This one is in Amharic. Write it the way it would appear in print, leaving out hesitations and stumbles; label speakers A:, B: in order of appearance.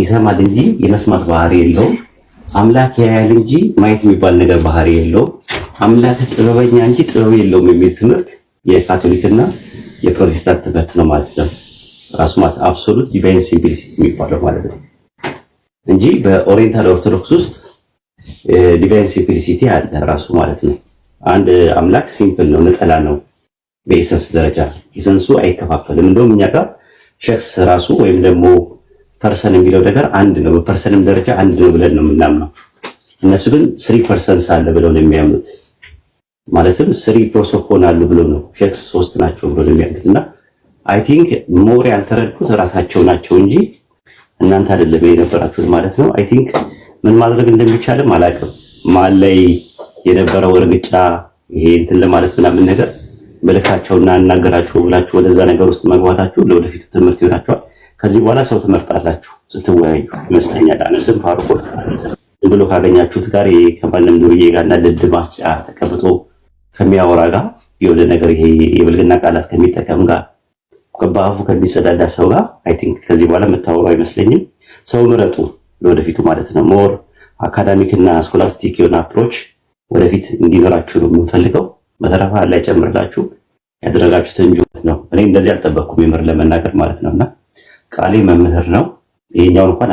A: ይሰማል እንጂ የመስማት ባህሪ የለውም። አምላክ ያያል እንጂ ማየት የሚባል ነገር ባህሪ የለውም። አምላክ ጥበበኛ እንጂ ጥበብ የለውም የሚል ትምህርት የካቶሊክና የፕሮቴስታንት ትምህርት ነው ማለት ነው። ራሱ ማለት አብሶሉት ዲቫይን ሲምፕሊሲቲ የሚባለው ማለት ነው እንጂ በኦሪየንታል ኦርቶዶክስ ውስጥ ዲቫይን ሲምፕሊሲቲ አለ ራሱ ማለት ነው። አንድ አምላክ ሲምፕል ነው፣ ነጠላ ነው በኤሰንስ ደረጃ። ኤሰንሱ አይከፋፈልም። እንደውም እኛ ጋር ሸክስ ራሱ ወይም ደግሞ ፐርሰን የሚለው ነገር አንድ ነው፣ በፐርሰንም ደረጃ አንድ ነው ብለን ነው የምናምነው። እነሱ ግን 3 ፐርሰንስ አለ ብለው ነው የሚያምኑት። ማለትም 3 ፕሮሶፖን አሉ ብለው ነው፣ ሸክስ 3 ናቸው ብለው ነው የሚያምኑትና አይ ቲንክ ሞር ያልተረዱት ራሳቸው ናቸው እንጂ እናንተ አይደለም የነበራችሁት ማለት ነው። አይ ቲንክ ምን ማድረግ እንደሚቻልም አላውቅም። መሀል ላይ የነበረው እርግጫ ይሄ እንትን ለማለት ምናምን ነገር በልካቸውና እናገራችሁ ብላችሁ ወደዛ ነገር ውስጥ መግባታችሁ ለወደፊቱ ትምህርት ይሆናችኋል። ከዚህ በኋላ ሰው ትመርጣላችሁ ስትወያዩ ይመስለኛል። አነስም ፋርቆ ዝም ብሎ ካገኛችሁት ጋር ከማንም ዱርዬ ጋርና ልድ ማስጫ ተቀምጦ ከሚያወራ ጋር የሆነ ነገር ይሄ የብልግና ቃላት ከሚጠቀም ጋር በአፉ ከሚጸዳዳ ሰው ጋር አይ ቲንክ ከዚህ በኋላ የምታወሩ አይመስለኝም። ሰው ምረጡ ለወደፊቱ ማለት ነው። ሞር አካዳሚክ እና ስኮላስቲክ የሆነ አፕሮች ወደፊት እንዲኖራችሁ ነው የምንፈልገው። በተረፈ ላይ ጨምርላችሁ ያደረጋችሁትን ጁት ነው። እኔ እንደዚህ አልጠበቅኩም የምር ለመናገር ማለት ነውና ቃሌ መምህር ነው። ይሄኛው እንኳን